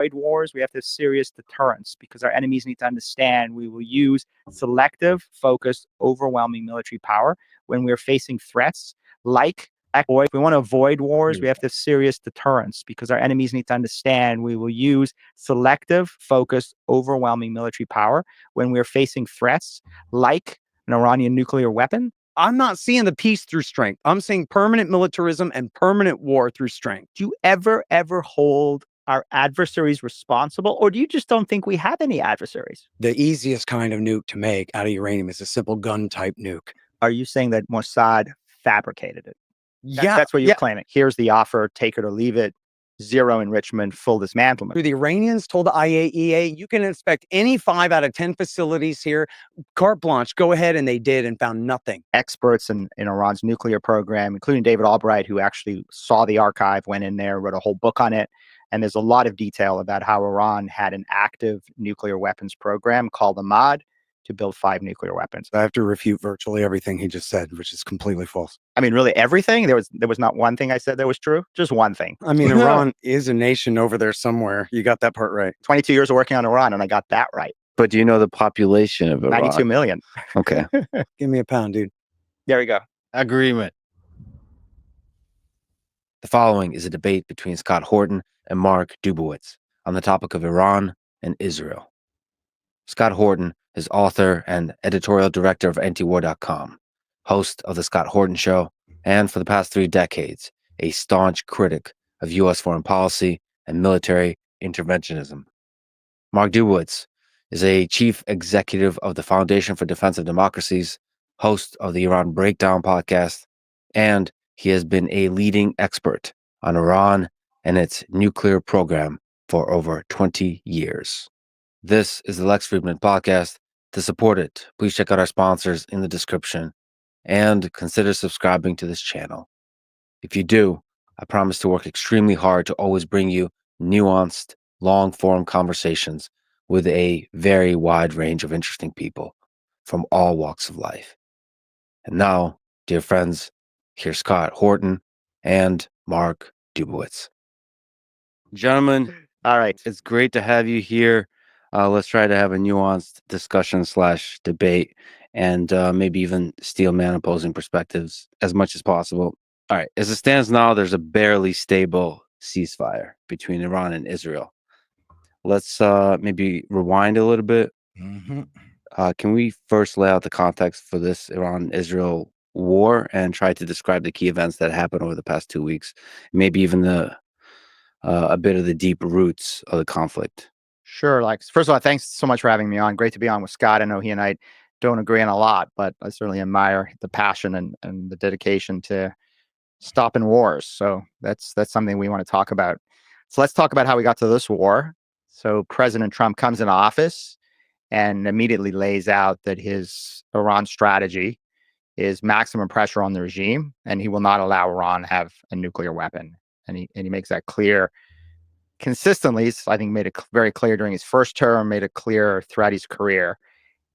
avoid wars. We have to have serious deterrence because our enemies need to understand we will use selective, focused, overwhelming military power when we're facing threats like if we want to avoid wars, we have to have serious deterrence because our enemies need to understand we will use selective, focused, overwhelming military power when we're facing threats like an Iranian nuclear weapon. I'm not seeing the peace through strength. I'm seeing permanent militarism and permanent war through strength. Do you ever hold our adversaries responsible, or do you just don't think we have any adversaries? The easiest kind of nuke to make out of uranium is a simple gun type nuke. Are you saying that Mossad fabricated it? Yeah. That's what you're claiming. Here's the offer, take it or leave it. Zero enrichment, full dismantlement. The Iranians told the IAEA, you can inspect any 5 out of 10 facilities here. Carte blanche, go ahead. And they did and found nothing. Experts in Iran's nuclear program, including David Albright, who actually saw the archive, went in there, wrote a whole book on it. And there's a lot of detail about how Iran had an active nuclear weapons program called the MOD to build 5 nuclear weapons. I have to refute virtually everything he just said, which is completely false. I mean, really everything? There was not one thing I said that was true? Just one thing. I mean, Iran is a nation over there somewhere. You got that part right. 22 years of working on Iran, and I got that right. But do you know the population of Iran? 92 million. Okay. Give me a pound, dude. There we go. Agreement. The following is a debate between Scott Horton and Mark Dubowitz on the topic of Iran and Israel. Scott Horton is author and editorial director of antiwar.com, host of The Scott Horton Show, and for the past 3 decades, a staunch critic of U.S. foreign policy and military interventionism. Mark Dubowitz is a chief executive of the Foundation for Defensive Democracies, host of the Iran Breakdown podcast, and he has been a leading expert on Iran and its nuclear program for over 20 years. This is the Lex Friedman podcast. To support it, please check out our sponsors in the description and consider subscribing to this channel. If you do, I promise to work extremely hard to always bring you nuanced, long-form conversations with a very wide range of interesting people from all walks of life. And now, dear friends, here's Scott Horton and Mark Dubowitz. Gentlemen, all right, it's great to have you here. Let's try to have a nuanced discussion / debate and maybe even steel man opposing perspectives as much as possible. All right. As it stands now, there's a barely stable ceasefire between Iran and Israel. Let's maybe rewind a little bit. Can we first lay out the context for this Iran-Israel war and try to describe the key events that happened over the past 2 weeks, maybe even a bit of the deep roots of the conflict? Sure. Like, first of all, thanks so much for having me on. Great to be on with Scott. I know he and I don't agree on a lot, but I certainly admire the passion and the dedication to stopping wars. So that's something we want to talk about. So let's talk about how we got to this war. So President Trump comes into office and immediately lays out that his Iran strategy is maximum pressure on the regime, and he will not allow Iran to have a nuclear weapon. And he makes that clear consistently. I think made it very clear during his first term, made it clear throughout his career.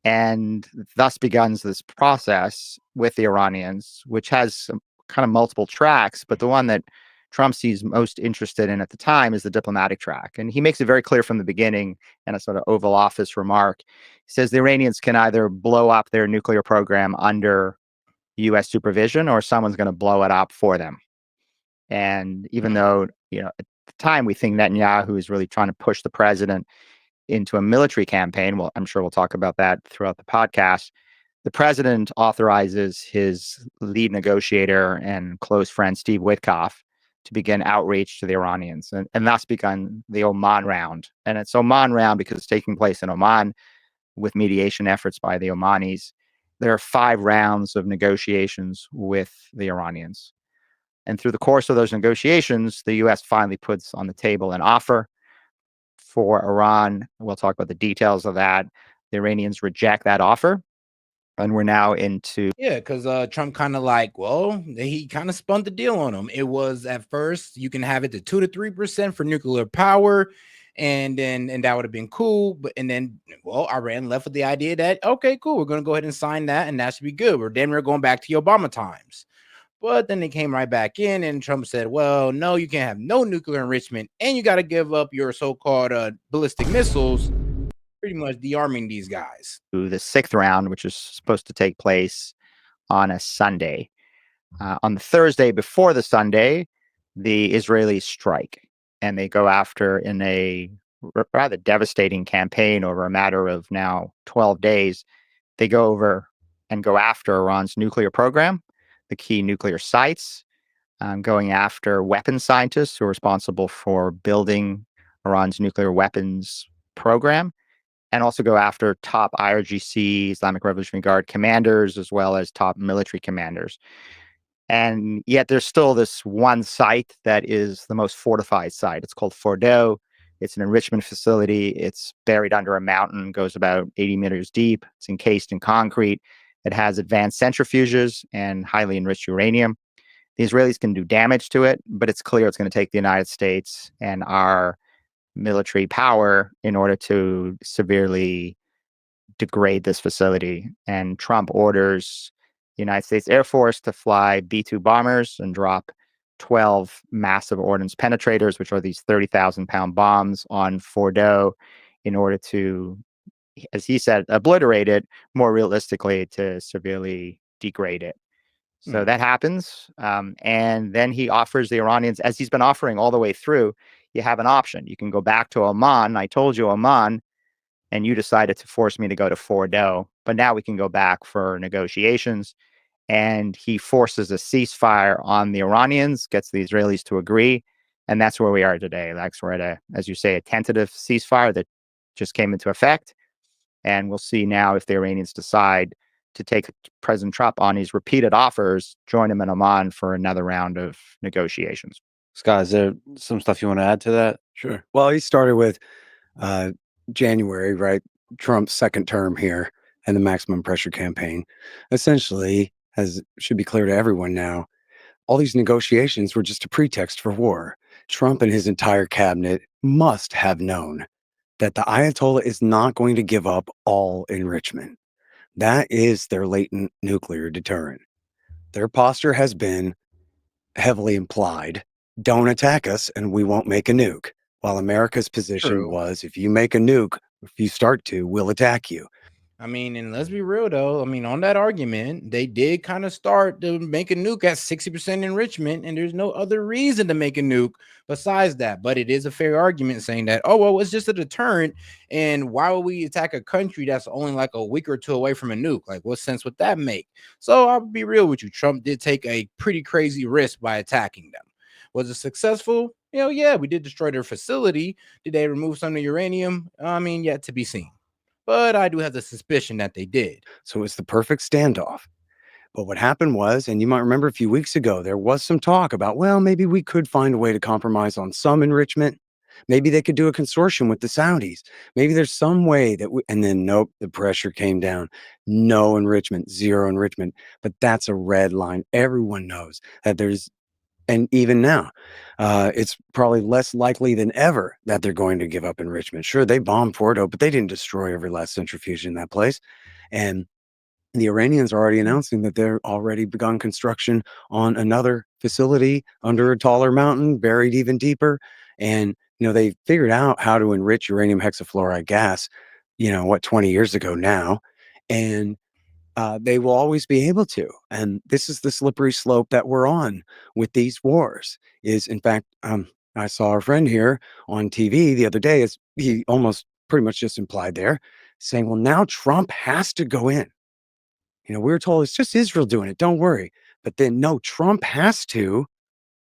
And thus begins this process with the Iranians, which has kind of multiple tracks, but the one that Trump sees most interested in at the time is the diplomatic track. And he makes it very clear from the beginning in a sort of Oval Office remark. He says the Iranians can either blow up their nuclear program under U.S. supervision, or someone's going to blow it up for them. And even though, at the time we think Netanyahu is really trying to push the president into a military campaign, well, I'm sure we'll talk about that throughout the podcast, the president authorizes his lead negotiator and close friend, Steve Witkoff, to begin outreach to the Iranians, and thus begun the Oman round. And it's Oman round because it's taking place in Oman with mediation efforts by the Omanis. There are 5 rounds of negotiations with the Iranians. And through the course of those negotiations, the U.S. finally puts on the table an offer for Iran. We'll talk about the details of that. The Iranians reject that offer. And we're now into... Yeah, because Trump kind of he kind of spun the deal on them. It was at first, you can have it to 2 to 3% for nuclear power. And that would have been cool. But then Iran left with the idea that, okay, cool, we're going to go ahead and sign that. And that should be good. We're going back to the Obama times. But then they came right back in, and Trump said, well, no, you can't have no nuclear enrichment, and you got to give up your so-called ballistic missiles, pretty much de-arming these guys. To the sixth round, which is supposed to take place on a Sunday. On the Thursday before the Sunday, the Israelis strike, and they go after, in a rather devastating campaign over a matter of now 12 days, they go over and go after Iran's nuclear program, the key nuclear sites, going after weapons scientists who are responsible for building Iran's nuclear weapons program, and also go after top IRGC, Islamic Revolutionary Guard commanders, as well as top military commanders. And yet there's still this one site that is the most fortified site. It's called Fordo. It's an enrichment facility. It's buried under a mountain, goes about 80 meters deep. It's encased in concrete. It has advanced centrifuges and highly enriched uranium. The Israelis can do damage to it, but it's clear it's going to take the United States and our military power in order to severely degrade this facility. And Trump orders the United States Air Force to fly B-2 bombers and drop 12 massive ordnance penetrators, which are these 30,000-pound bombs, on Fordo in order to, as he said, obliterate it, more realistically, to severely degrade it. So that happens. And then he offers the Iranians, as he's been offering all the way through, you have an option. You can go back to Oman. I told you Oman, and you decided to force me to go to Fordo. But now we can go back for negotiations. And he forces a ceasefire on the Iranians, gets the Israelis to agree. And that's where we are today. Like, we're at as you say, a tentative ceasefire that just came into effect. And we'll see now if the Iranians decide to take President Trump on his repeated offers, join him in Oman for another round of negotiations. Scott, is there some stuff you want to add to that? Sure. Well, he started with January, right? Trump's second term here and the maximum pressure campaign. Essentially, as should be clear to everyone now, all these negotiations were just a pretext for war. Trump and his entire cabinet must have known that the Ayatollah is not going to give up all enrichment. That is their latent nuclear deterrent. Their posture has been heavily implied, don't attack us and we won't make a nuke. While America's position was, if you make a nuke, if you start to, we'll attack you. I mean, and let's be real though. I mean, on that argument, they did kind of start to make a nuke at 60% enrichment, and there's no other reason to make a nuke besides that. But it is a fair argument saying that, oh, well, it's just a deterrent. And why would we attack a country that's only like a week or two away from a nuke? Like, what sense would that make? So I'll be real with you. Trump did take a pretty crazy risk by attacking them. Was it successful? You know, yeah, we did destroy their facility. Did they remove some of the uranium? I mean, yet to be seen. But I do have the suspicion that they did. So it's the perfect standoff. But what happened was, and you might remember a few weeks ago, there was some talk about, well, maybe we could find a way to compromise on some enrichment. Maybe they could do a consortium with the Saudis. Maybe there's some way that and then nope, the pressure came down. No enrichment, zero enrichment. But that's a red line. Everyone knows that and even now, it's probably less likely than ever that they're going to give up enrichment. Sure, they bombed Fordo, but they didn't destroy every last centrifuge in that place. And the Iranians are already announcing that they're already begun construction on another facility under a taller mountain, buried even deeper. And, they figured out how to enrich uranium hexafluoride gas, 20 years ago now. And they will always be able to. And this is the slippery slope that we're on with these wars. Is, in fact, I saw our friend here on TV the other day, as he almost pretty much just implied there, saying, well, now Trump has to go in. We were told it's just Israel doing it. Don't worry. But then, no, Trump has to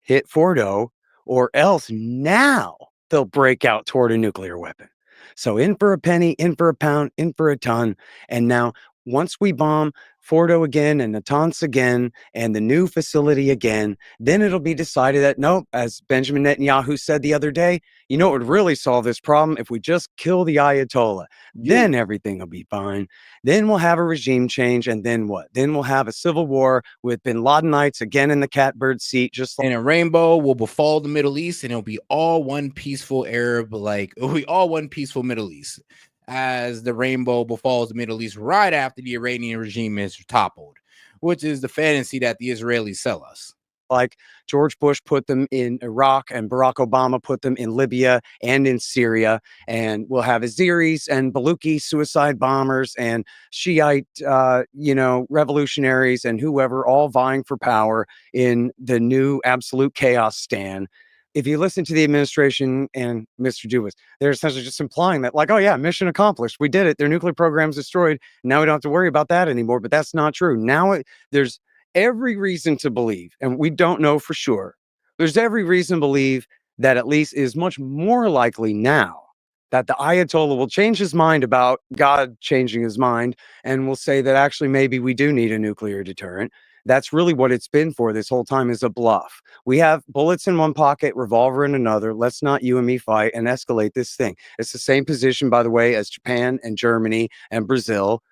hit Fordo, or else now they'll break out toward a nuclear weapon. So in for a penny, in for a pound, in for a ton. And now, once we bomb Fordo again and Natanz again and the new facility again, then it'll be decided that, nope, as Benjamin Netanyahu said the other day, it would really solve this problem if we just kill the Ayatollah. Then everything will be fine. Then we'll have a regime change. And then what? Then we'll have a civil war with bin Ladenites again in the catbird seat. Just like, and a rainbow will befall the Middle East, and it'll be all one peaceful Arab, it'll be all one peaceful Middle East, as the rainbow befalls the Middle East right after the Iranian regime is toppled. which is the fantasy that the Israelis sell us. Like George Bush put them in Iraq and Barack Obama put them in Libya and in Syria. And we'll have Aziris and Baluchi suicide bombers and Shiite, revolutionaries and whoever all vying for power in the new absolute chaos stand. If you listen to the administration and Mr. Jubas, they're essentially just implying that, like, oh, yeah, mission accomplished. We did it. Their nuclear program's destroyed. Now we don't have to worry about that anymore. But that's not true. Now there's every reason to believe, and we don't know for sure, there's every reason to believe that at least is much more likely now that the Ayatollah will change his mind about God changing his mind and will say that actually maybe we do need a nuclear deterrent. That's really what it's been for this whole time, is a bluff. We have bullets in one pocket, revolver in another. Let's not you and me fight and escalate this thing. It's the same position, by the way, as Japan and Germany and Brazil.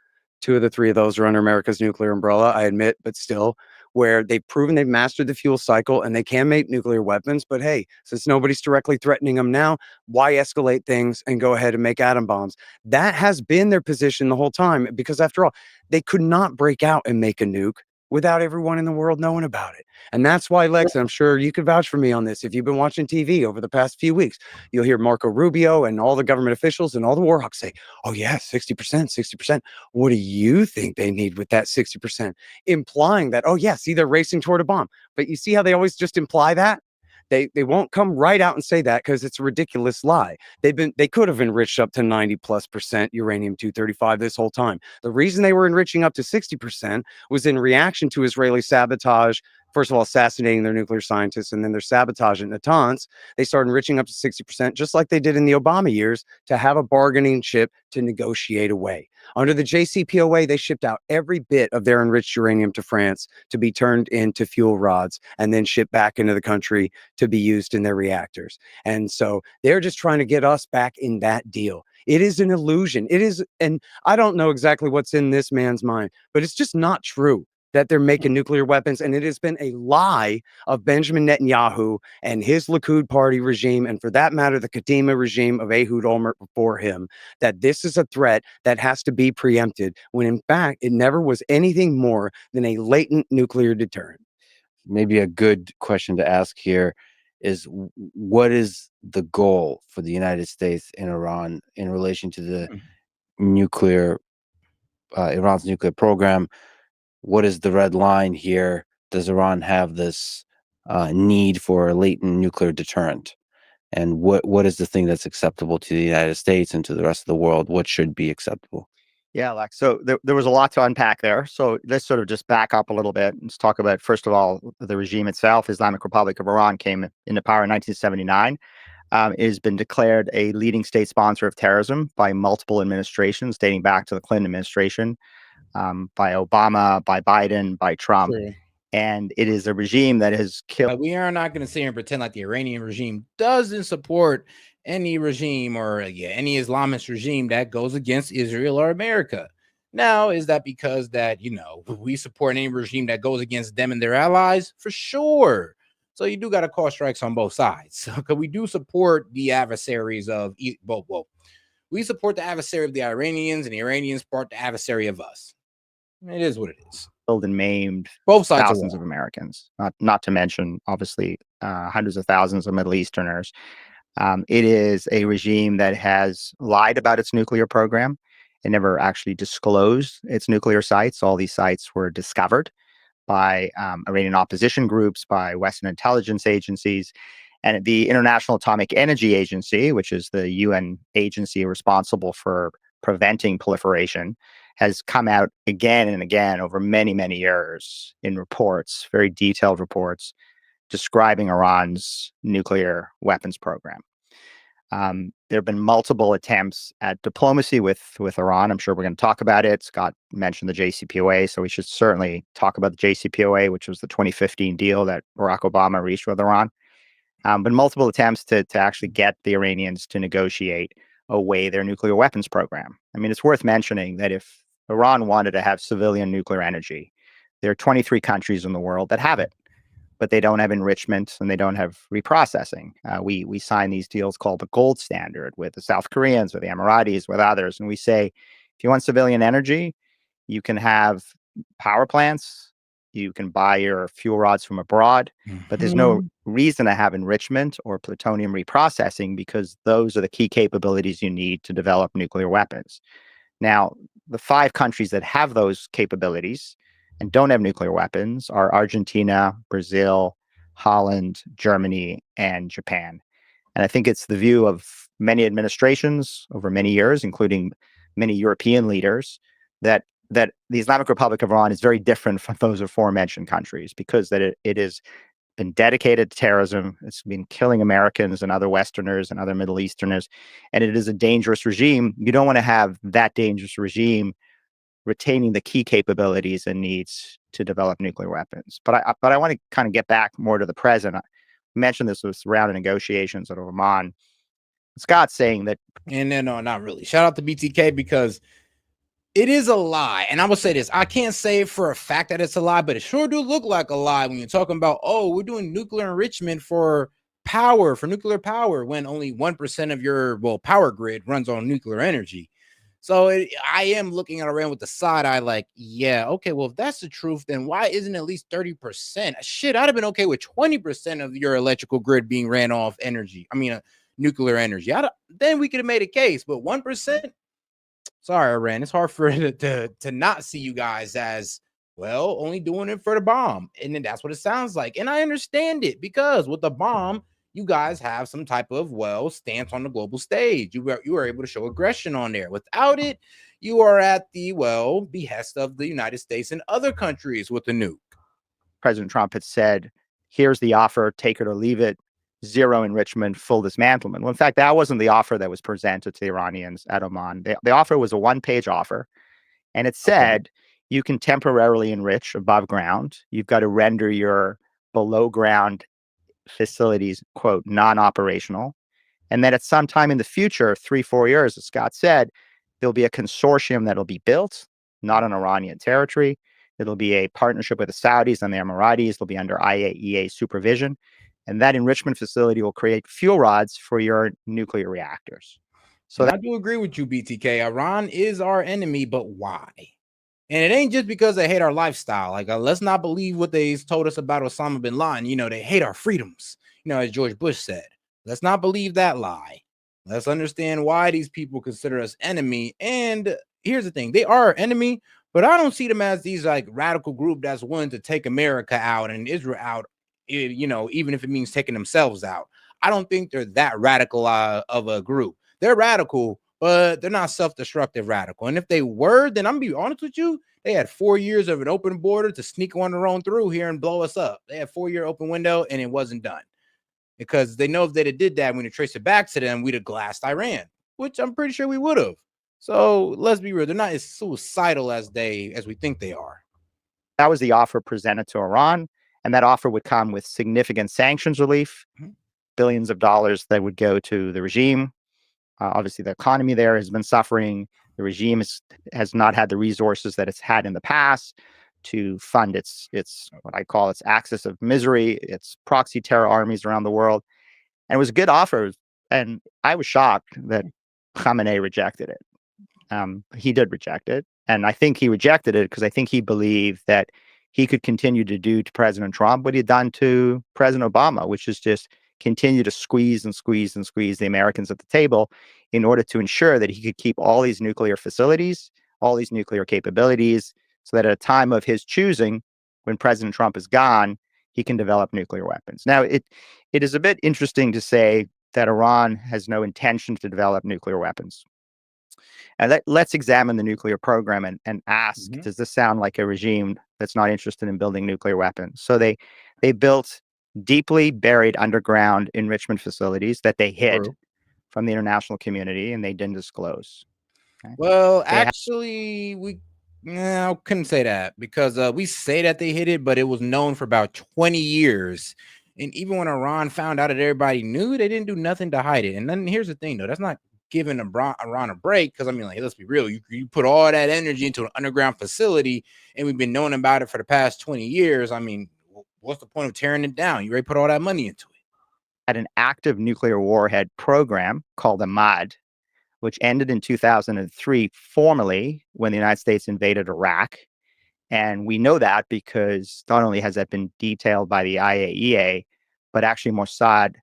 Two of the three of those are under America's nuclear umbrella, I admit, but still, where they've proven they've mastered the fuel cycle and they can make nuclear weapons. But hey, since nobody's directly threatening them now, why escalate things and go ahead and make atom bombs? That has been their position the whole time, because after all, they could not break out and make a nuke without everyone in the world knowing about it. And that's why, Lex, and I'm sure you could vouch for me on this, if you've been watching TV over the past few weeks, you'll hear Marco Rubio and all the government officials and all the Warhawks say, oh yeah, 60%, 60%. What do you think they need with that 60%? Implying that, oh yeah, see, they're racing toward a bomb. But you see how they always just imply that? They won't come right out and say that because it's a ridiculous lie. They could have enriched up to 90+% uranium-235 this whole time. The reason they were enriching up to 60% was in reaction to Israeli sabotage. First of all, assassinating their nuclear scientists, and then their sabotage at Natanz. They started enriching up to 60%, just like they did in the Obama years, to have a bargaining chip to negotiate away. Under the JCPOA, they shipped out every bit of their enriched uranium to France to be turned into fuel rods and then shipped back into the country to be used in their reactors. And so they're just trying to get us back in that deal. It is an illusion. It is, and I don't know exactly what's in this man's mind, but it's just not true that they're making nuclear weapons. And it has been a lie of Benjamin Netanyahu and his Likud party regime, and for that matter, the Kadima regime of Ehud Olmert before him, that this is a threat that has to be preempted, when in fact, it never was anything more than a latent nuclear deterrent. Maybe a good question to ask here is, what is the goal for the United States and Iran in relation to the nuclear, Iran's nuclear program? What is the red line here? Does Iran have this need for a latent nuclear deterrent? And what is the thing that's acceptable to the United States and to the rest of the world? What should be acceptable? Yeah, Lex. So there was a lot to unpack there. So let's sort of just back up a little bit and let's talk about, first of all, the regime itself. Islamic Republic of Iran came into power in 1979. It has been declared a leading state sponsor of terrorism by multiple administrations, dating back to the Clinton administration, by Obama, by Biden, by Trump. True. And it is a regime that has killed. But we are not going to sit here and pretend like the Iranian regime doesn't support any regime or any Islamist regime that goes against Israel or America. Now, is that because that, we support any regime that goes against them and their allies? For sure. So you do got to call strikes on both sides, because we do support the adversaries of both. Well, we support the adversary of the Iranians, and the Iranians support the adversary of us. It is what it is. Killed and maimed Both sides thousands of Americans, not to mention, obviously, hundreds of thousands of Middle Easterners. It is a regime that has lied about its nuclear program. It never actually disclosed its nuclear sites. All these sites were discovered by Iranian opposition groups, by Western intelligence agencies, and the International Atomic Energy Agency, which is the UN agency responsible for preventing proliferation, has come out again and again over many, many years in reports, very detailed reports, describing Iran's nuclear weapons program. There have been multiple attempts at diplomacy with Iran. I'm sure we're going to talk about it. Scott mentioned the JCPOA, so we should certainly talk about the JCPOA, which was the 2015 deal that Barack Obama reached with Iran. But multiple attempts to actually get the Iranians to negotiate away their nuclear weapons program. I mean, it's worth mentioning that if Iran wanted to have civilian nuclear energy, there are 23 countries in the world that have it, but they don't have enrichment and they don't have reprocessing. We sign these deals called the gold standard with the South Koreans, with the Emiratis, with others. And we say, if you want civilian energy, you can have power plants You can buy your fuel rods from abroad, but there's no Mhm. reason to have enrichment or plutonium reprocessing because those are the key capabilities you need to develop nuclear weapons. Now, the 5 countries that have those capabilities and don't have nuclear weapons are Argentina, Brazil, Holland, Germany, and Japan. And I think it's the view of many administrations over many years, including many European leaders, that the Islamic Republic of Iran is very different from those aforementioned countries because that it has been dedicated to terrorism. It's been killing Americans and other Westerners and other Middle Easterners, and it is a dangerous regime. You don't want to have that dangerous regime retaining the key capabilities and needs to develop nuclear weapons. But I want to kind of get back more to the present. I mentioned this was around the negotiations at Oman. Scott's saying that And then, no, not really. Shout out to BTK because it is a lie. And I will say this, I can't say for a fact that it's a lie, but it sure do look like a lie when you're talking about, oh, we're doing nuclear enrichment for power, for nuclear power, when only 1% of your, well, power grid runs on nuclear energy. So I am looking at around with the side eye, like, yeah, okay, well, if that's the truth, then why isn't at least 30%? Shit, I'd have been okay with 20% of your electrical grid being ran off energy. I mean, nuclear energy. Then we could have made a case, but 1%. Sorry, Iran. It's hard for it to not see you guys as, well, only doing it for the bomb. And then that's what it sounds like. And I understand it because with the bomb, you guys have some type of, well, stance on the global stage. You are able to show aggression on there. Without it, you are at the, well, behest of the United States and other countries with the nuke. President Trump had said, here's the offer, take it or leave it, zero enrichment, full dismantlement. Well, in fact, that wasn't the offer that was presented to the Iranians at Oman. The offer was a one-page offer, and it Okay. said you can temporarily enrich above ground. You've got to render your below ground facilities, quote, non-operational. And then at some time in the future, 3-4 years, as Scott said, there'll be a consortium that'll be built, not on Iranian territory. It'll be a partnership with the Saudis and the Emiratis. It'll be under IAEA supervision. And that enrichment facility will create fuel rods for your nuclear reactors. So And I do agree with you, BTK. Iran is our enemy, but why? And it ain't just because they hate our lifestyle. Like, let's not believe what they told us about Osama bin Laden. You know, they hate our freedoms, as George Bush said. Let's not believe that lie. Let's understand why these people consider us enemy. And here's the thing, they are our enemy, but I don't see them as these like radical group that's willing to take America out and Israel out, even if it means taking themselves out. I don't think they're that radical of a group. They're radical, but they're not self-destructive radical. And if they were, then I'm gonna be honest with you, they had 4 years of an open border to sneak on their own through here and blow us up. They had 4-year open window and it wasn't done because they know if they'd have did that, when you trace it back to them, we'd have glassed Iran, which I'm pretty sure we would have. So let's be real, they're not as suicidal as we think they are. that was the offer presented to Iran. And that offer would come with significant sanctions relief, billions of dollars that would go to the regime. Obviously, the economy there has been suffering. The regime has not had the resources that it's had in the past to fund its what I call its axis of misery, its proxy terror armies around the world. And it was a good offer. And I was shocked that Khamenei rejected it. He did reject it. And I think he rejected it because I think he believed that he could continue to do to President Trump what he had done to President Obama, which is just continue to squeeze and squeeze and squeeze the Americans at the table in order to ensure that he could keep all these nuclear facilities, all these nuclear capabilities, so that at a time of his choosing, when President Trump is gone, he can develop nuclear weapons. Now, it is a bit interesting to say that Iran has no intention to develop nuclear weapons. And let's examine the nuclear program and ask, does this sound like a regime that's not interested in building nuclear weapons? So they built deeply buried underground enrichment facilities that they hid from the international community and they didn't disclose. Okay? Well, They actually, I couldn't say that because we say that they hid it, but it was known for about 20 years. And even when Iran found out that everybody knew, they didn't do nothing to hide it. And then here's the thing, though, that's not giving Iran a break because I mean, like, let's be real, you put all that energy into an underground facility, and we've been knowing about it for the past 20 years. I mean, what's the point of tearing it down? You already put all that money into it. had an active nuclear warhead program called the MAD, which ended in 2003 formally when the United States invaded Iraq. And we know that because not only has that been detailed by the IAEA, but actually Mossad,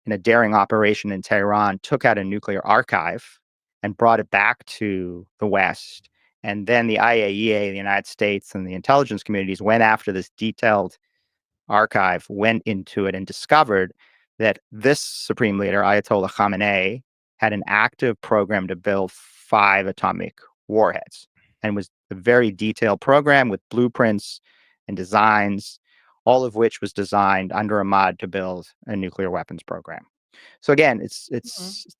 in a daring operation in Tehran, took out a nuclear archive and brought it back to the West. And then the IAEA, the United States, and the intelligence communities went after this detailed archive, went into it, and discovered that this supreme leader, Ayatollah Khamenei, had an active program to build 5 atomic warheads, and was a very detailed program with blueprints and designs, all of which was designed under Ahmad to build a nuclear weapons program. So again, it's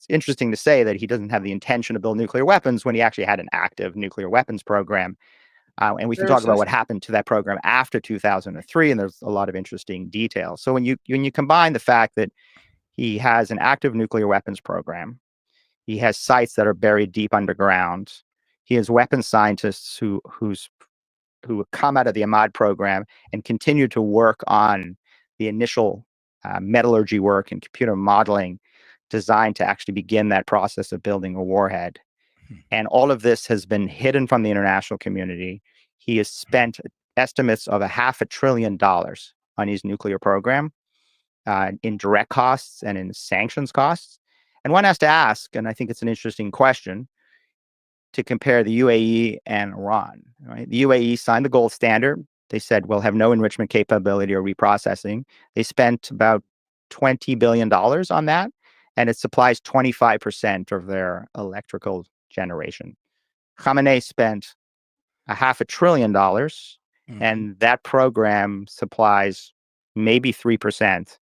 interesting to say that he doesn't have the intention to build nuclear weapons when he actually had an active nuclear weapons program. And we can talk about what happened to that program after 2003, and there's a lot of interesting details. So when you combine the fact that he has an active nuclear weapons program, he has sites that are buried deep underground, he has weapons scientists who come out of the Ahmad program and continue to work on the initial metallurgy work and computer modeling designed to actually begin that process of building a warhead. And all of this has been hidden from the international community. He has spent estimates of $500 billion on his nuclear program in direct costs and in sanctions costs. And one has to ask, and I think it's an interesting question, to compare the UAE and Iran. Right? The UAE signed the gold standard. They said we'll have no enrichment capability or reprocessing. They spent about $20 billion on that, and it supplies 25% of their electrical generation. Khamenei spent $500 billion, and that program supplies maybe 3%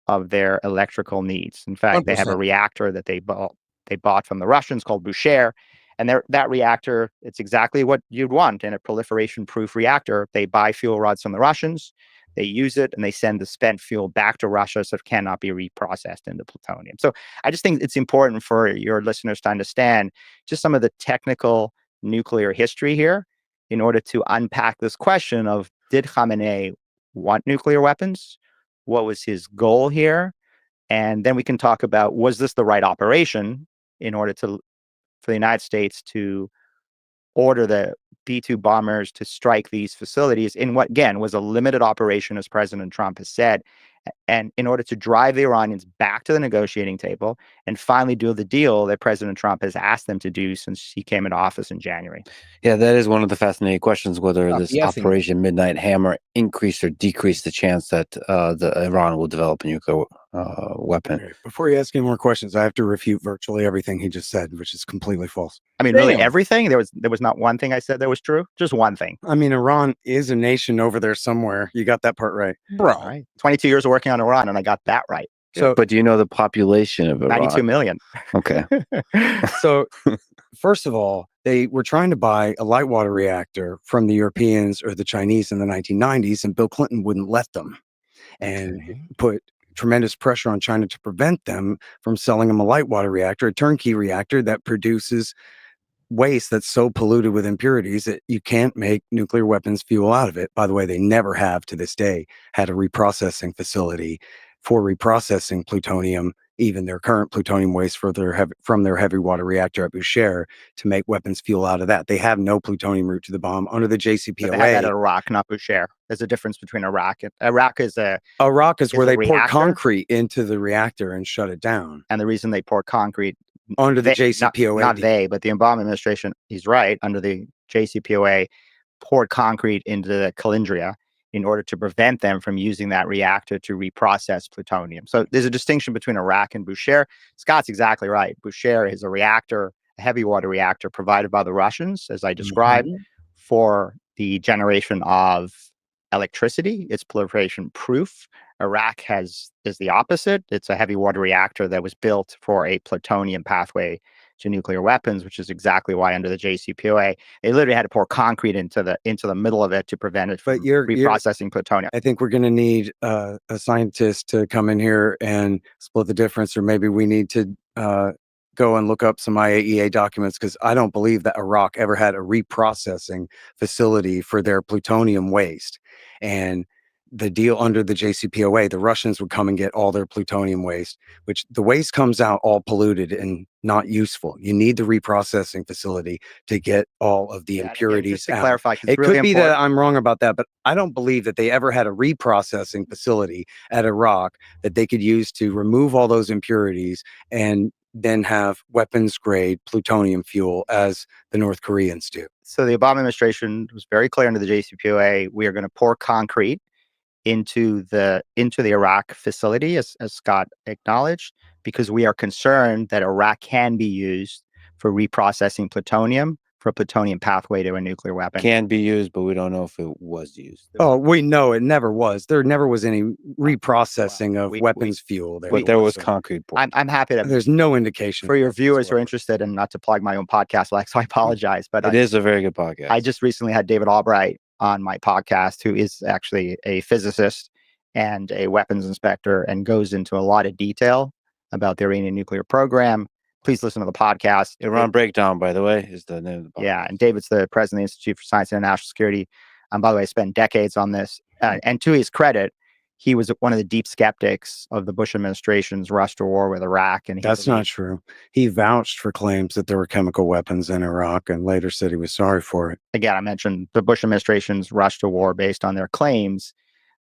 of their electrical needs. In fact, they have a 1%. reactor that they bought from the Russians called Bushehr. And that reactor, it's exactly what you'd want in a proliferation-proof reactor. They buy fuel rods from the Russians, they use it, and they send the spent fuel back to Russia so it cannot be reprocessed into plutonium. So I just think it's important for your listeners to understand just some of the technical nuclear history here in order to unpack this question of, did Khamenei want nuclear weapons? What was his goal here? And then we can talk about, was this the right operation in order for the United States to order the B-2 bombers to strike these facilities in what, again, was a limited operation, as President Trump has said, and in order to drive the Iranians back to the negotiating table and finally do the deal that President Trump has asked them to do since he came into office in January. Yeah, that is one of the fascinating questions, whether this Yes, Operation Midnight Hammer increased or decreased the chance that the Iran will develop a nuclear weapon. Okay, before you ask any more questions, I have to refute virtually everything he just said, which is completely false. I mean, really Damn. everything? There was not one thing I said that was true, just one thing. I mean, Iran is a nation over there somewhere. You got that part right. Bro. All right. 22 years of working on Iran, and I got that right. So, But do you know the population of Iran? 92 million. Okay. so first of all, they were trying to buy a light water reactor from the Europeans or the Chinese in the 1990s, and Bill Clinton wouldn't let them, and put tremendous pressure on China to prevent them from selling them a light water reactor, a turnkey reactor that produces waste that's so polluted with impurities that you can't make nuclear weapons fuel out of it. By the way, they never have to this day had a reprocessing facility for reprocessing plutonium, even their current plutonium waste from their heavy water reactor at Bushehr, to make weapons fuel out of that. They have no plutonium route to the bomb under the But they have that JCPOA. at Iraq, not Bushehr. There's a difference between Iraq. Iraq is Iraq is where a they pour reactor? concrete into the reactor and shut it down and the reason they pour concrete under the not JCPOA. they, but the Obama administration, he's right, under the JCPOA, poured concrete into the Calindria in order to prevent them from using that reactor to reprocess plutonium. So there's a distinction between Iraq and Bushehr. Scott's exactly right. Bushehr is a reactor, a heavy water reactor provided by the Russians, as I described, for the generation of electricity. It's proliferation proof. Iraq is the opposite. It's a heavy water reactor that was built for a plutonium pathway to nuclear weapons, which is exactly why under the JCPOA, they literally had to pour concrete into the middle of it to prevent it from reprocessing plutonium. I think we're going to need a scientist to come in here and split the difference, or maybe we need to go and look up some IAEA documents, because I don't believe that Iraq ever had a reprocessing facility for their plutonium waste. And the deal under the JCPOA, the Russians would come and get all their plutonium waste, which the waste comes out all polluted and not useful. You need the reprocessing facility to get all of the Yeah, and again, impurities just to out. clarify, 'cause It it's really could be important. that I'm wrong about that, but I don't believe that they ever had a reprocessing facility at Iraq that they could use to remove all those impurities and then have weapons grade plutonium fuel as the North Koreans do. So the Obama administration was very clear under the JCPOA, we are going to pour concrete into the Iraq facility, as Scott acknowledged, because we are concerned that Iraq can be used for reprocessing plutonium for a plutonium pathway to a nuclear weapon. Can be used, but we don't know if it was used. Oh, we know it never was. There never was any reprocessing of we- weapons fuel there. But there was whatsoever. concrete poured. I'm happy to, There's no indication for your of that viewers who are whatsoever. interested, and not to plug my own podcast, Lex, so I apologize, but It is a very good podcast. I just recently had David Albright on my podcast, who is actually a physicist and a weapons inspector, and goes into a lot of detail about the Iranian nuclear program. Please listen to the podcast. Iran Breakdown, by the way, is the name of the podcast. Yeah, and David's the president of the Institute for Science and International Security. By the way, spent decades on this. And to his credit, he was one of the deep skeptics of the Bush administration's rush to war with Iraq. And That's not true. He vouched for claims that there were chemical weapons in Iraq and later said he was sorry for it. Again, I mentioned the Bush administration's rush to war based on their claims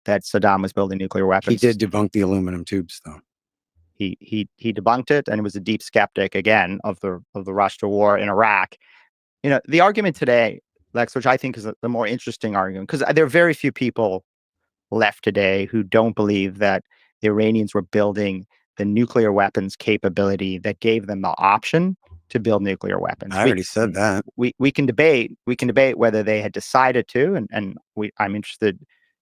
that Saddam was building nuclear weapons. He did debunk the aluminum tubes, though. He debunked it, and he was a deep skeptic again of the rush to war in Iraq. You know, the argument today, Lex, which I think is the more interesting argument, because there are very few people left today who don't believe that the Iranians were building the nuclear weapons capability that gave them the option to build nuclear weapons. I already said that. We can debate whether they had decided to, and I'm interested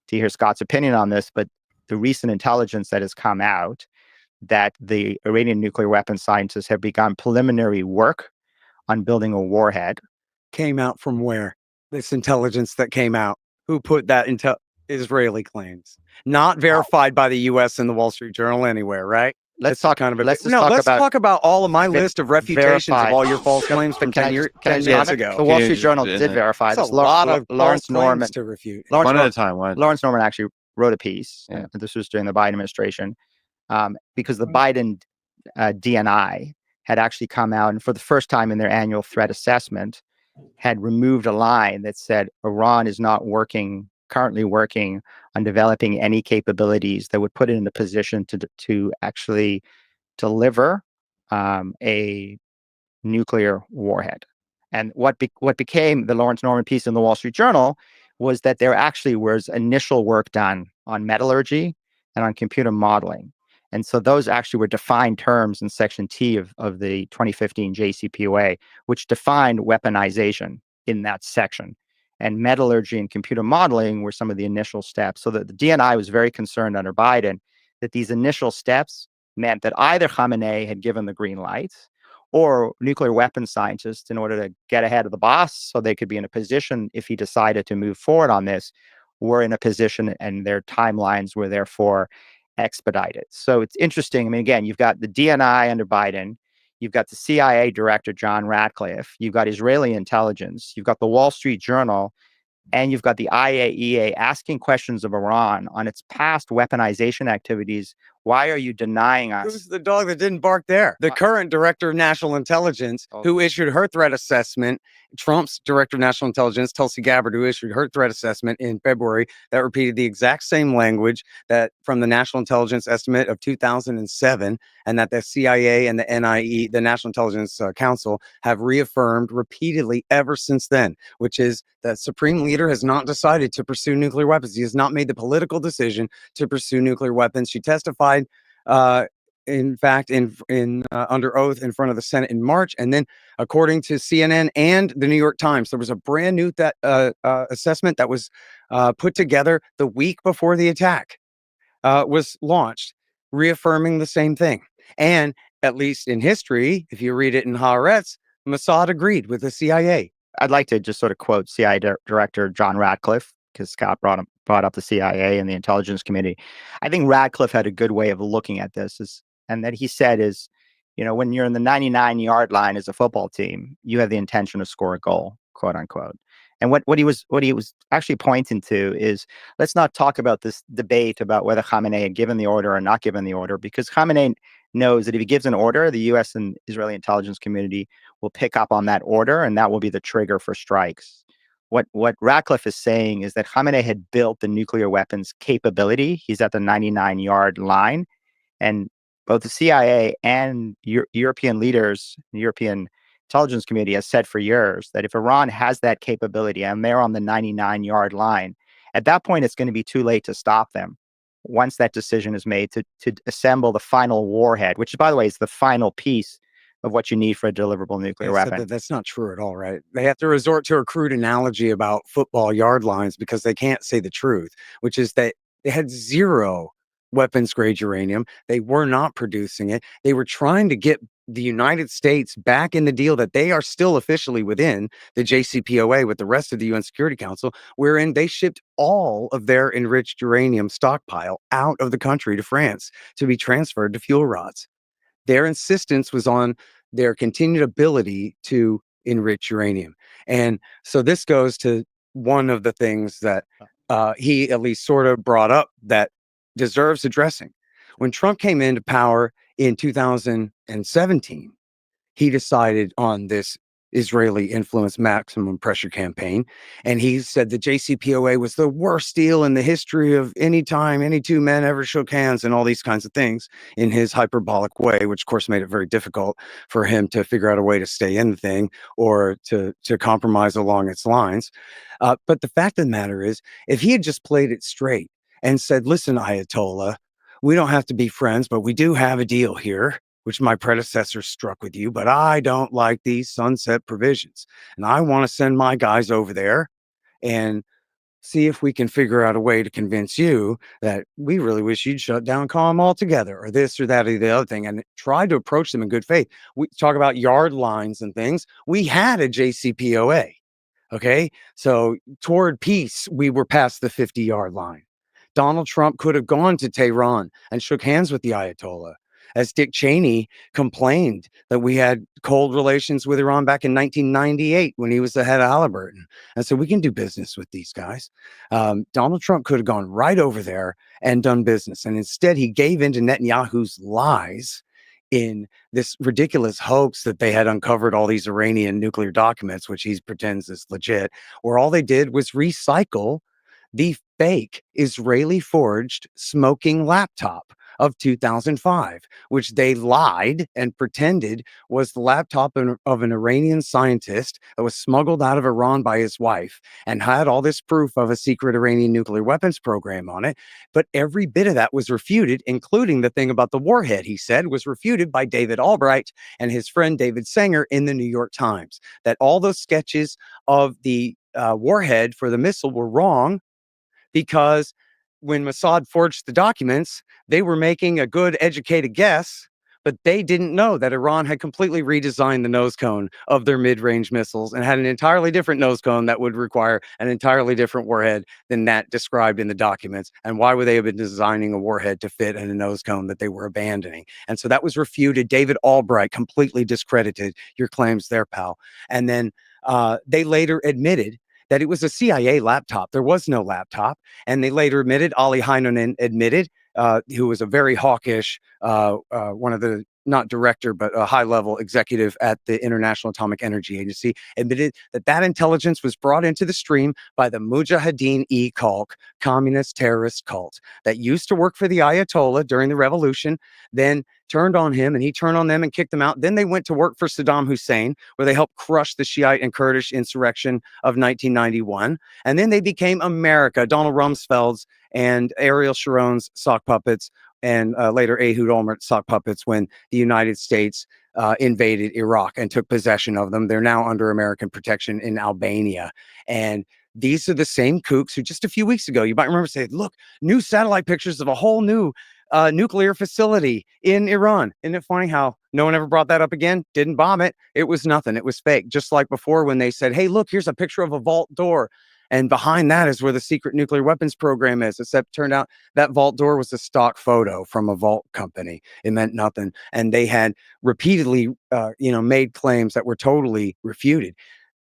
to hear Scott's opinion on this, but the recent intelligence that has come out that the Iranian nuclear weapons scientists have begun preliminary work on building a warhead. Came out from where? This intelligence that came out. Who put that into Israeli claims? Not verified by the U.S. and the Wall Street Journal anywhere, right? Let's talk talk about all of my list of refutations of all your false claims from 10 years ago. The Wall Street Journal did verify That's this. a lot of Lawrence false Norman claims to refute. One at a time. Lawrence Norman actually wrote a piece. Yeah. This was during the Biden administration, because the Biden DNI had actually come out, and for the first time in their annual threat assessment, had removed a line that said Iran is not currently working on developing any capabilities that would put it in a position to actually deliver a nuclear warhead. And what became the Lawrence Norman piece in the Wall Street Journal was that there actually was initial work done on metallurgy and on computer modeling. And so those actually were defined terms in Section T of the 2015 JCPOA, which defined weaponization in that section. And metallurgy and computer modeling were some of the initial steps. So that the DNI was very concerned under Biden that these initial steps meant that either Khamenei had given the green light, or nuclear weapons scientists, in order to get ahead of the boss so they could be in a position, if he decided to move forward on this, were in a position and their timelines were therefore expedited. So it's interesting. I mean, again, you've got the DNI under Biden, you've got the CIA director, John Ratcliffe, you've got Israeli intelligence, you've got the Wall Street Journal, and you've got the IAEA asking questions of Iran on its past weaponization activities. Why are you denying us? Who's the dog that didn't bark there? The current director of national intelligence, who issued her threat assessment, Trump's director of national intelligence, Tulsi Gabbard, who issued her threat assessment in February, that repeated the exact same language that from the National Intelligence Estimate of 2007, and that the CIA and the NIE, the National Intelligence Council, have reaffirmed repeatedly ever since then, which is that Supreme Leader has not decided to pursue nuclear weapons. He has not made the political decision to pursue nuclear weapons. She testified, in fact, under oath in front of the Senate in March. And then, according to CNN and the New York Times, there was a brand new assessment that was put together the week before the attack was launched, reaffirming the same thing. And at least in history, if you read it in Haaretz, Mossad agreed with the CIA. I'd like to just sort of quote CIA Director John Ratcliffe, because Scott brought up the CIA and the intelligence community. I think Ratcliffe had a good way of looking at this, and that he said is, you know, when you're in the 99-yard line as a football team, you have the intention to score a goal, quote unquote. And what he was actually pointing to is, let's not talk about this debate about whether Khamenei had given the order or not given the order, because Khamenei knows that if he gives an order, the U.S. and Israeli intelligence community will pick up on that order, and that will be the trigger for strikes. What Ratcliffe is saying is that Khamenei had built the nuclear weapons capability. He's at the 99-yard line, and both the CIA and European leaders, the European intelligence community has said for years that if Iran has that capability and they're on the 99-yard line, at that point, it's going to be too late to stop them. Once that decision is made to assemble the final warhead, which, by the way, is the final piece of what you need for a deliverable nuclear Yeah, so weapon. that's not true at all, right? They have to resort to a crude analogy about football yard lines because they can't say the truth, which is that they had zero weapons grade uranium. They were not producing it. They were trying to get the United States back in the deal that they are still officially within, the JCPOA, with the rest of the UN Security Council, wherein they shipped all of their enriched uranium stockpile out of the country to France to be transferred to fuel rods. Their insistence was on their continued ability to enrich uranium. And so this goes to one of the things that he at least sort of brought up that deserves addressing. When Trump came into power in 2017, he decided on this Israeli influence maximum pressure campaign. And he said the JCPOA was the worst deal in the history of any time any two men ever shook hands, and all these kinds of things in his hyperbolic way, which of course made it very difficult for him to figure out a way to stay in the thing or to compromise along its lines. But the fact of the matter is, if he had just played it straight and said, listen, Ayatollah, we don't have to be friends, but we do have a deal here, which my predecessor struck with you, but I don't like these sunset provisions. And I want to send my guys over there and see if we can figure out a way to convince you that we really wish you'd shut down calm altogether, or this or that or the other thing, and try to approach them in good faith. We talk about yard lines and things. We had a JCPOA. Okay. So toward peace, we were past the 50-yard line. Donald Trump could have gone to Tehran and shook hands with the Ayatollah, as Dick Cheney complained that we had cold relations with Iran back in 1998 when he was the head of Halliburton. And so we can do business with these guys. Donald Trump could have gone right over there and done business. And instead, he gave in to Netanyahu's lies in this ridiculous hoax that they had uncovered all these Iranian nuclear documents, which he pretends is legit, where all they did was recycle the fake Israeli forged smoking laptop of 2005, which they lied and pretended was the laptop of an Iranian scientist that was smuggled out of Iran by his wife and had all this proof of a secret Iranian nuclear weapons program on it. But every bit of that was refuted, including the thing about the warhead, he said, was refuted by David Albright and his friend David Sanger in the New York Times, that all those sketches of the warhead for the missile were wrong because when Mossad forged the documents, they were making a good, educated guess, but they didn't know that Iran had completely redesigned the nose cone of their mid-range missiles and had an entirely different nose cone that would require an entirely different warhead than that described in the documents. And why would they have been designing a warhead to fit in a nose cone that they were abandoning? And so that was refuted. David Albright completely discredited your claims there, pal. And then they later admitted that it was a CIA laptop. There was no laptop. And they later admitted, Ali Heinonen admitted, who was a very hawkish, one of the, not director, but a high-level executive at the International Atomic Energy Agency, admitted that that intelligence was brought into the stream by the Mujahideen-e-Khalq communist terrorist cult that used to work for the Ayatollah during the revolution, then turned on him and he turned on them and kicked them out. Then they went to work for Saddam Hussein, where they helped crush the Shiite and Kurdish insurrection of 1991. And then they became America, Donald Rumsfeld's and Ariel Sharon's sock puppets, and later Ehud Olmert's sock puppets when the United States invaded Iraq and took possession of them. They're now under American protection in Albania. And these are the same kooks who just a few weeks ago, you might remember, saying, look, new satellite pictures of a whole new nuclear facility in Iran. Isn't it funny how no one ever brought that up again? Didn't bomb it. It was nothing. It was fake. Just like before when they said, hey, look, here's a picture of a vault door. And behind that is where the secret nuclear weapons program is. Except it turned out that vault door was a stock photo from a vault company. It meant nothing. And they had repeatedly, made claims that were totally refuted.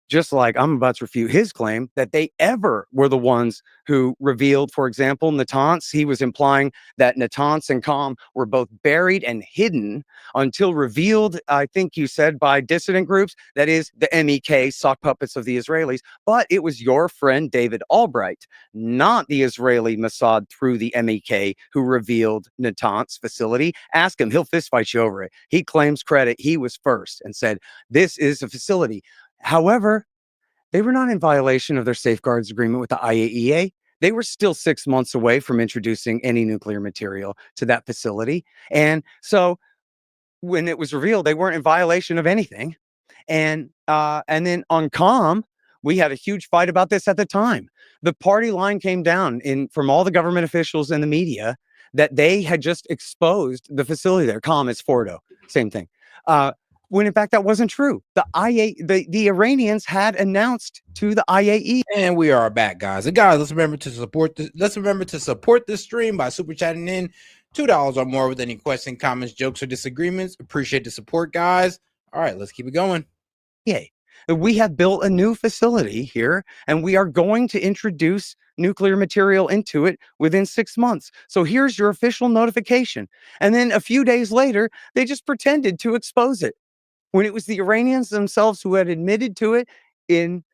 Just like I'm about to refute his claim that they ever were the ones who revealed, for example, Natanz. He was implying that Natanz and Calm were both buried and hidden until revealed, I think you said, by dissident groups, that is the MEK, sock puppets of the Israelis. But it was your friend David Albright, not the Israeli Mossad through the MEK, who revealed Natanz facility. Ask him, he'll fistfight you over it. He claims credit. He was first and said, this is a facility. However, they were not in violation of their safeguards agreement with the IAEA. They were still 6 months away from introducing any nuclear material to that facility. And so when it was revealed, they weren't in violation of anything. And then on COM, we had a huge fight about this at the time. The party line came down from all the government officials and the media that they had just exposed the facility there. COM is Fordo, same thing. When in fact that wasn't true. The Iranians had announced to the IAE. And we are back, guys. And guys, let's remember to support this. Let's remember to support this stream by super chatting in $2 or more with any questions, comments, jokes, or disagreements. Appreciate the support, guys. All right, let's keep it going. Yay. We have built a new facility here, and we are going to introduce nuclear material into it within 6 months. So here's your official notification. And then a few days later, they just pretended to expose it, when it was the Iranians themselves who had admitted to it in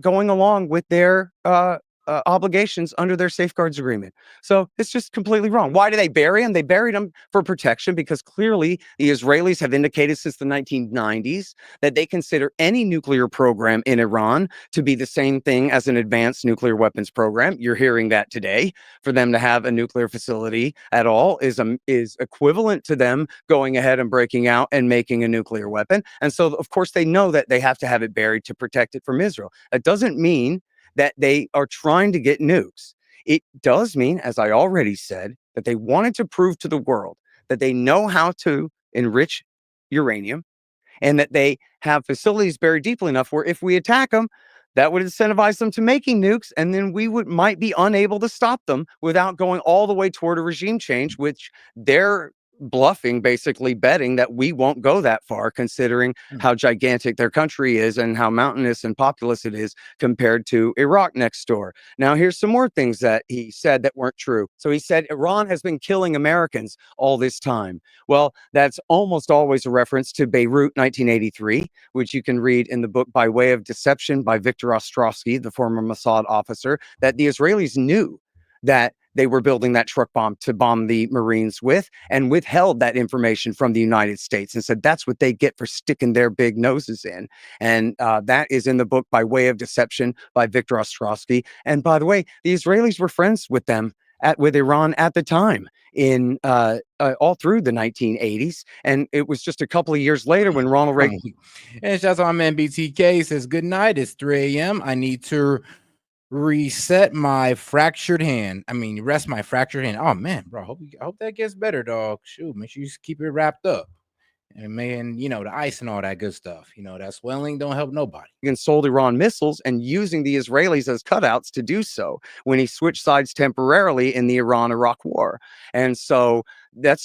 going along with their obligations under their safeguards agreement. So it's just completely wrong. Why do they bury them? They buried them for protection because clearly the Israelis have indicated since the 1990s that they consider any nuclear program in Iran to be the same thing as an advanced nuclear weapons program. You're hearing that today. For them to have a nuclear facility at all is equivalent to them going ahead and breaking out and making a nuclear weapon. And so, of course, they know that they have to have it buried to protect it from Israel. That doesn't mean that they are trying to get nukes. It does mean, as I already said, that they wanted to prove to the world that they know how to enrich uranium and that they have facilities buried deeply enough where if we attack them, that would incentivize them to making nukes, and then we might be unable to stop them without going all the way toward a regime change, which they're bluffing, basically betting that we won't go that far, considering how gigantic their country is and how mountainous and populous it is compared to Iraq next door. Now, here's some more things that he said that weren't true. So he said Iran has been killing Americans all this time. Well, that's almost always a reference to Beirut 1983, which you can read in the book By Way of Deception by Viktor Ostrovsky, the former Mossad officer, that the Israelis knew that they were building that truck bomb to bomb the Marines with, and withheld that information from the United States and said that's what they get for sticking their big noses in. And that is in the book By Way of Deception by Viktor Ostrovsky. And by the way, the Israelis were friends with them with Iran at the time in all through the 1980s. And it was just a couple of years later when Ronald Reagan. And shout out to my man BTK, says, good night. It's 3 a.m. I need to reset my fractured hand. I mean, rest my fractured hand. Oh man, bro, I hope that gets better, dog. Shoot, make sure you keep it wrapped up. And man, the ice and all that good stuff. That swelling don't help nobody. And sold Iran missiles and using the Israelis as cutouts to do so when he switched sides temporarily in the Iran-Iraq war. And so that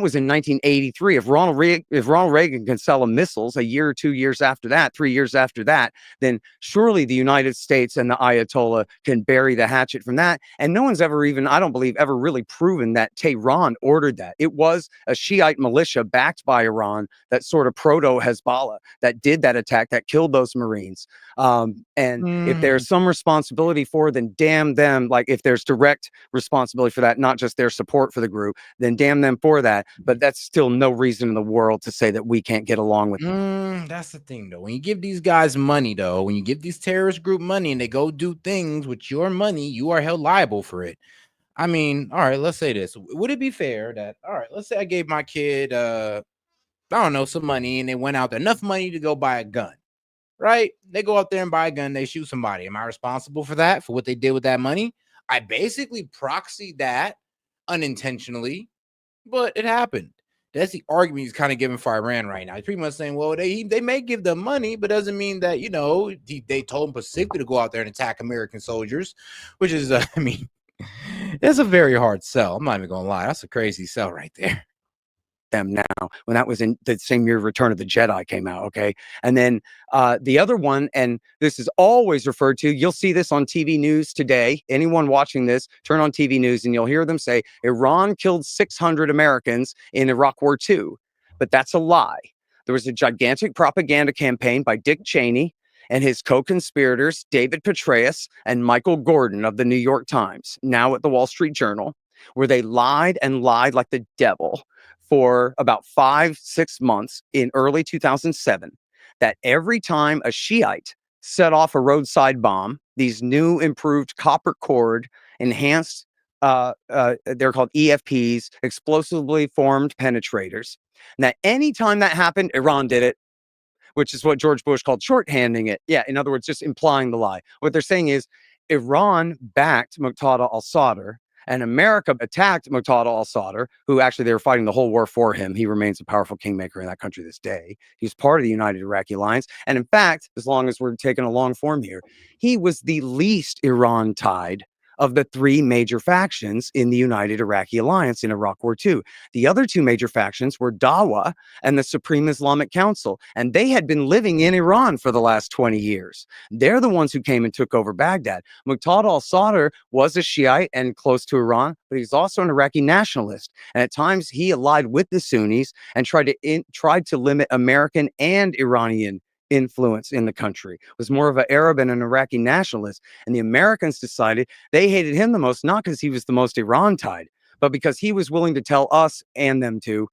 was in 1983. If Ronald Reagan can sell them missiles a year or 2 years after that, 3 years after that, then surely the United States and the Ayatollah can bury the hatchet from that. And no one's ever even, I don't believe, ever really proven that Tehran ordered that. It was a Shiite militia backed by Iran, that sort of proto-Hezbollah, that did that attack, that killed those Marines. If there's some responsibility for, then damn them. Like if there's direct responsibility for that, not just their support for the group, then damn them for that. But that's still no reason in the world to say that we can't get along with them. That's the thing, though. When you give these guys money, though, when you give these terrorist group money and they go do things with your money, you are held liable for it. I mean, all right, let's say this. Would it be fair that, all right, let's say I gave my kid, I don't know, some money, and they went out there, enough money to go buy a gun, right? They go out there and buy a gun, they shoot somebody. Am I responsible for that, for what they did with that money? I basically proxied that unintentionally, but it happened. That's the argument he's kind of giving for Iran right now. He's pretty much saying, well, they may give them money, but doesn't mean that, they told them specifically to go out there and attack American soldiers, which is, I mean, it's a very hard sell. I'm not even going to lie. That's a crazy sell right there. them now, when that was in the same year Return of the Jedi came out. Okay. And then the other one, and this is always referred to, you'll see this on TV news today. Anyone watching this, turn on TV news and you'll hear them say Iran killed 600 Americans in Iraq War II. But that's a lie. There was a gigantic propaganda campaign by Dick Cheney and his co-conspirators, David Petraeus and Michael Gordon of the New York Times, now at the Wall Street Journal, where they lied and lied like the devil for about 5-6 months in early 2007, that every time a Shiite set off a roadside bomb, these new improved copper cord enhanced, they're called EFPs, explosively formed penetrators, and that anytime that happened, Iran did it, which is what George Bush called shorthanding it. Yeah, in other words, just implying the lie. What they're saying is Iran backed Muqtada al-Sadr and America attacked Muqtada al-Sadr, who actually they were fighting the whole war for him. He remains a powerful kingmaker in that country this day. He's part of the United Iraqi Alliance. And in fact, as long as we're taking a long form here, he was the least Iran-tied of the three major factions in the United Iraqi Alliance in Iraq War II. The other two major factions were Dawa and the Supreme Islamic Council, and they had been living in Iran for the last 20 years. They're the ones who came and took over Baghdad. Muqtada al-Sadr was a Shiite and close to Iran, but he's also an Iraqi nationalist. And at times he allied with the Sunnis and tried to limit American and Iranian influence in the country, was more of an Arab and an Iraqi nationalist. And the Americans decided they hated him the most, not because he was the most Iran tied, but because he was willing to tell us and them to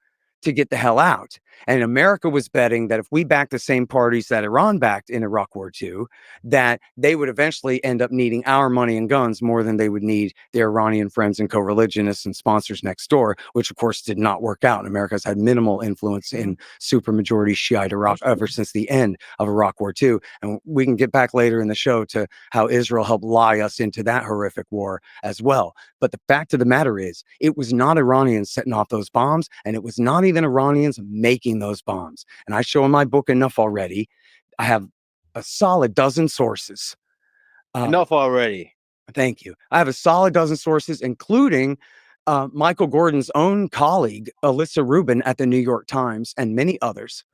get the hell out. And America was betting that if we backed the same parties that Iran backed in Iraq War II, that they would eventually end up needing our money and guns more than they would need their Iranian friends and co-religionists and sponsors next door, which of course did not work out. America's had minimal influence in supermajority Shiite Iraq ever since the end of Iraq War II. And we can get back later in the show to how Israel helped lie us into that horrific war as well. But the fact of the matter is, it was not Iranians setting off those bombs, and it was not even Iranians making those bombs. And I show in my book enough already. I have a solid dozen sources. Enough already. Thank you. I have a solid dozen sources, including Michael Gordon's own colleague, Alyssa Rubin at the New York Times, and many others,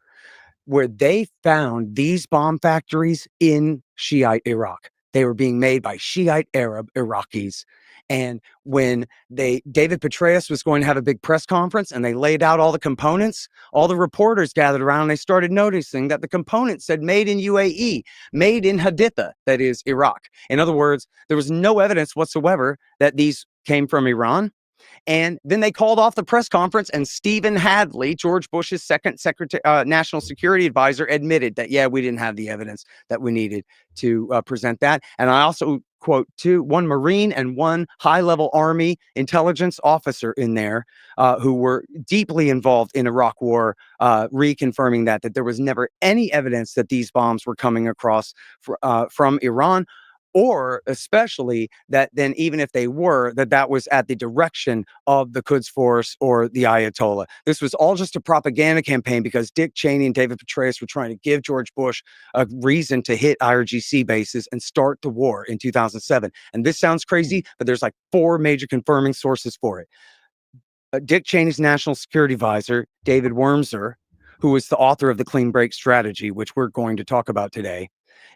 where they found these bomb factories in Shiite Iraq. They were being made by Shiite Arab Iraqis. And when David Petraeus was going to have a big press conference and they laid out all the components, all the reporters gathered around and they started noticing that the components said made in UAE, made in Haditha, that is Iraq. In other words, there was no evidence whatsoever that these came from Iran. And then they called off the press conference, and Stephen Hadley, George Bush's second national security advisor, admitted that, yeah, we didn't have the evidence that we needed to present that. And I also quote one Marine and one high-level Army intelligence officer in there who were deeply involved in Iraq War, reconfirming that there was never any evidence that these bombs were coming across from Iran, or especially that then even if they were, that was at the direction of the Quds Force or the Ayatollah. This was all just a propaganda campaign because Dick Cheney and David Petraeus were trying to give George Bush a reason to hit IRGC bases and start the war in 2007. And this sounds crazy, but there's like 4 major confirming sources for it. Dick Cheney's national security advisor, David Wormser, who was the author of the Clean Break Strategy, which we're going to talk about today.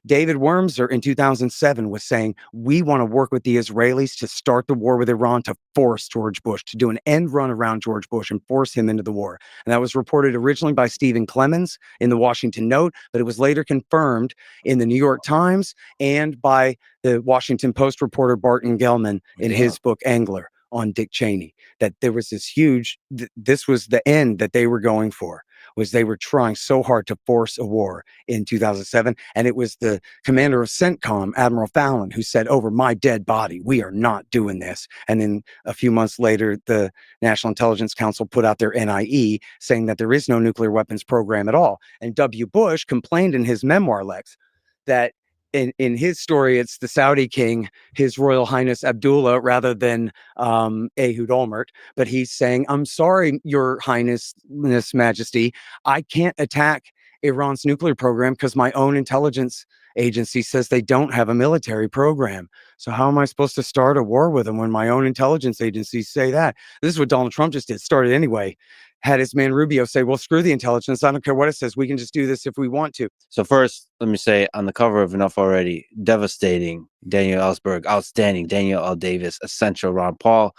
David Wormser in 2007 was saying, we want to work with the Israelis to start the war with Iran, to force George Bush, to do an end run around George Bush and force him into the war. And that was reported originally by Stephen Clemens in the Washington Note, but it was later confirmed in the New York Times and by the Washington Post reporter Barton Gellman in his book Angler on Dick Cheney, that there was this huge, this was the end that they were going for, was they were trying so hard to force a war in 2007. And it was the commander of CENTCOM, Admiral Fallon, who said, over my dead body, we are not doing this. And then a few months later, the National Intelligence Council put out their NIE saying that there is no nuclear weapons program at all. And W. Bush complained in his memoir, Lex, that in his story, it's the Saudi king, His Royal Highness Abdullah, rather than Ehud Olmert. But he's saying, I'm sorry, Your Highness, Majesty, I can't attack Iran's nuclear program because my own intelligence agency says they don't have a military program. So how am I supposed to start a war with them when my own intelligence agencies say that? This is what Donald Trump just did, started anyway. had his man Rubio say, well, screw the intelligence. I don't care what it says. We can just do this if we want to. So first, let me say, on the cover of Enough Already, devastating Daniel Ellsberg, outstanding Daniel L. Davis, essential Ron Paul.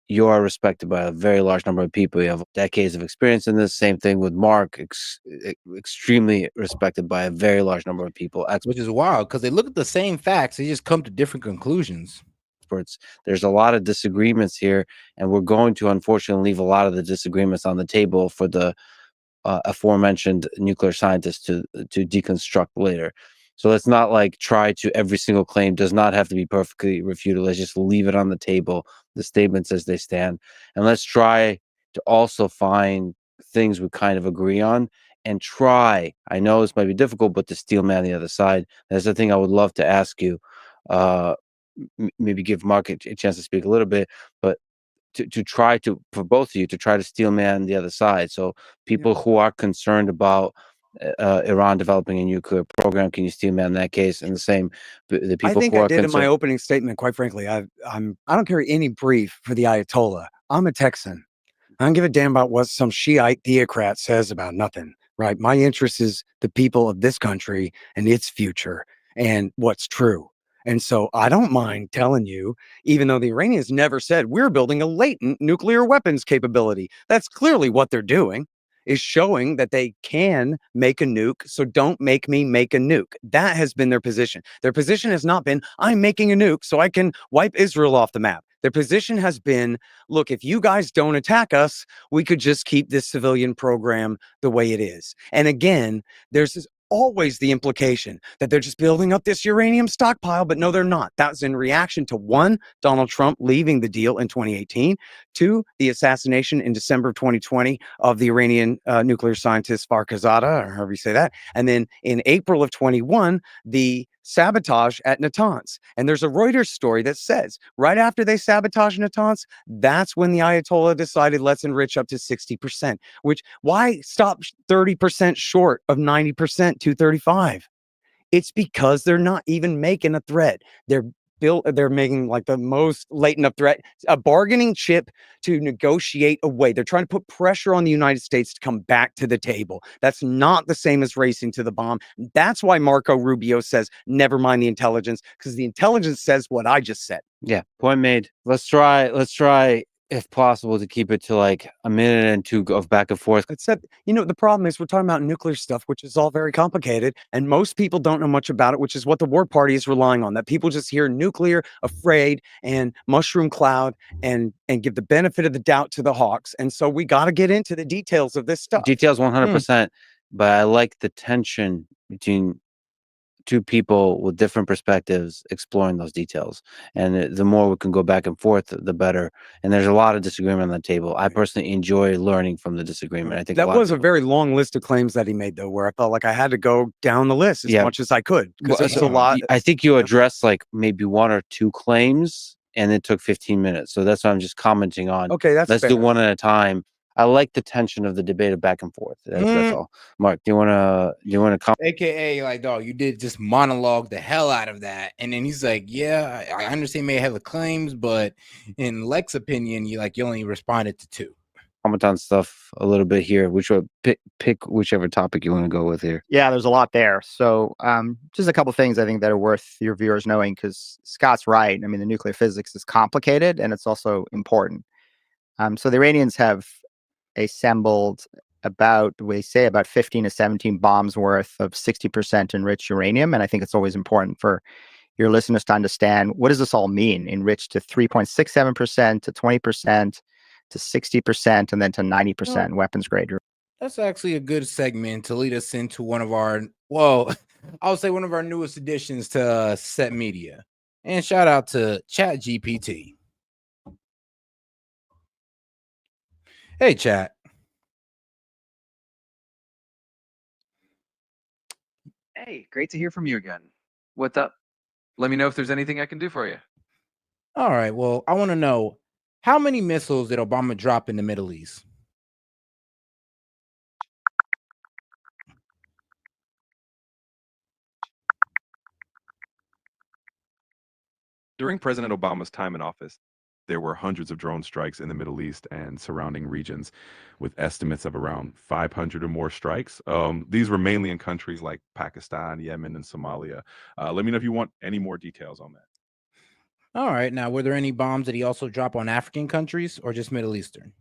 You are respected by a very large number of people. You have decades of experience in this. Same thing with Mark, extremely respected by a very large number of people. Which is wild because they look at the same facts, they just come to different conclusions. Experts. There's a lot of disagreements here, and we're going to unfortunately leave a lot of the disagreements on the table for the aforementioned nuclear scientists to deconstruct later. So let's not like try to, every single claim does not have to be perfectly refuted. Let's just leave it on the table, the statements as they stand, and let's try to also find things we kind of agree on, and try, I know this might be difficult, but to steel man the other side. That's the thing I would love to ask you. Maybe give Mark a chance to speak a little bit, but to try to, for both of you, to try to steel man the other side. So people who are concerned about Iran developing a nuclear program, can you steel man that case? And the same, the I people think who I are did in my concerned. opening statement. Quite frankly, I don't carry any brief for the Ayatollah. I'm a Texan. I don't give a damn about what some Shiite theocrat says about nothing, right? My interest is the people of this country and its future and what's true. And so I don't mind telling you, even though the Iranians never said we're building a latent nuclear weapons capability. That's clearly what they're doing, is showing that they can make a nuke. So don't make me make a nuke. That has been their position. Their position has not been, I'm making a nuke so I can wipe Israel off the map. Their position has been, look, if you guys don't attack us, we could just keep this civilian program the way it is. And again, there's always the implication that they're just building up this uranium stockpile, but no, they're not. That's in reaction to one, Donald Trump leaving the deal in 2018, two, the assassination in December of 2020 of the Iranian nuclear scientist Farkhzada, or however you say that. And then in April of 21, the sabotage at Natanz. And there's a Reuters story that says right after they sabotaged Natanz, that's when the Ayatollah decided, let's enrich up to 60%, which why stop 30% short of 90%, 235? It's because they're not even making a threat. They're making like the most latent of threat, a bargaining chip to negotiate a way. They're trying to put pressure on the United States to come back to the table. That's not the same as racing to the bomb. That's why Marco Rubio says, never mind the intelligence, because the intelligence says what I just said. Yeah, point made. Let's try, if possible, to keep it to like a minute and two of back and forth. Except, the problem is we're talking about nuclear stuff, which is all very complicated, and most people don't know much about it, which is what the war party is relying on. That people just hear nuclear, afraid, and mushroom cloud, and give the benefit of the doubt to the Hawks. And so we got to get into the details of this stuff. Details 100%, but I like the tension between two people with different perspectives exploring those details, and the more we can go back and forth, the better. And there's a lot of disagreement on the table. I personally enjoy learning from the disagreement. I think That was a very long list of claims that he made, though, where I felt like I had to go down the list as much as I could, because well, there's a lot. I think you addressed like maybe one or two claims, and it took 15 minutes. So that's what I'm just commenting on. Okay, that's Let's fair. do one at a time. I like the tension of the debate of back and forth. That's all. Mark, do you want to comment? AKA, like, dog, you did just monologue the hell out of that. And then he's like, yeah, I understand you may have the claims, but in Lex's opinion, you only responded to two. Comment on stuff a little bit here. Which one, pick whichever topic you want to go with here. Yeah, there's a lot there. So just a couple things I think that are worth your viewers knowing, because Scott's right. I mean, the nuclear physics is complicated and it's also important. So the Iranians have assembled about 15 to 17 bombs worth of 60% enriched uranium. And I think it's always important for your listeners to understand, what does this all mean? Enriched to 3.67%, to 20%, to 60%, and then to 90% weapons grade. That's actually a good segment to lead us into one of our, well, I would say one of our newest additions to S.E.T Media. And shout out to ChatGPT. Hey, Chat. Hey, great to hear from you again. What's up? Let me know if there's anything I can do for you. All right. Well, I want to know, how many missiles did Obama drop in the Middle East? During President Obama's time in office, there were hundreds of drone strikes in the Middle East and surrounding regions, with estimates of around 500 or more strikes. These were mainly in countries like Pakistan, Yemen, and Somalia. Let me know if you want any more details on that. All right. Now, were there any bombs that he also dropped on African countries or just Middle Eastern?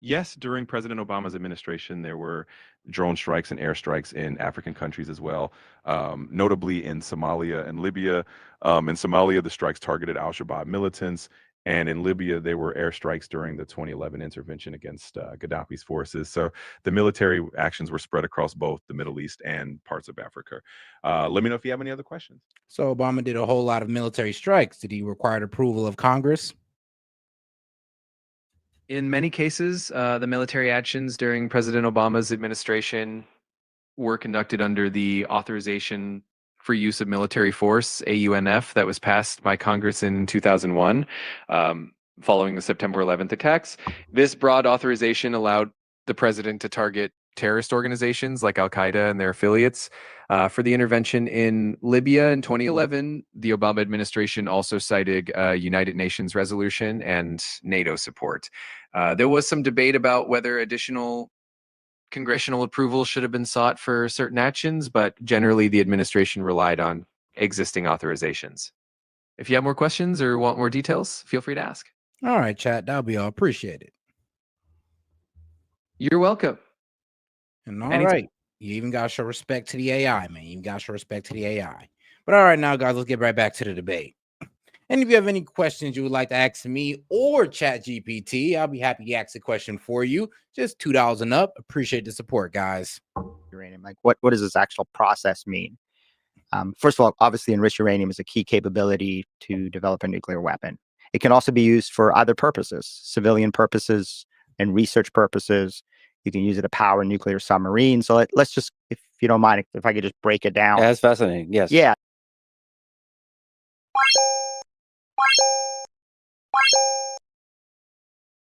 Yes, during President Obama's administration, there were drone strikes and airstrikes in African countries as well, notably in Somalia and Libya. In Somalia, the strikes targeted al-Shabaab militants, and in Libya, there were airstrikes during the 2011 intervention against Gaddafi's forces. So the military actions were spread across both the Middle East and parts of Africa. Let me know if you have any other questions. So Obama did a whole lot of military strikes. Did he require approval of Congress? In many cases, the military actions during President Obama's administration were conducted under the Authorization for Use of Military Force, AUNF, that was passed by Congress in 2001, following the September 11th attacks. This broad authorization allowed the president to target terrorist organizations like Al-Qaeda and their affiliates. For the intervention in Libya in 2011, the Obama administration also cited a United Nations resolution and NATO support. There was some debate about whether additional congressional approval should have been sought for certain actions, but generally the administration relied on existing authorizations. If you have more questions or want more details, feel free to ask. All right, chat. That'll be all. Appreciate it. You're welcome. And all Anytime. right, you even got to show respect to the AI, man. You got to show respect to the AI. But all right, now, guys, let's get right back to the debate. And if you have any questions you would like to ask me or ChatGPT, I'll be happy to ask a question for you. Just $2 and up. Appreciate the support, guys. Uranium, like what does this actual process mean? First of all, obviously, enriched uranium is a key capability to develop a nuclear weapon. It can also be used for other purposes, civilian purposes and research purposes. You can use it to power nuclear submarines. So let's just, if you don't mind, if I could just break it down. Yeah, that's fascinating. Yes. Yeah.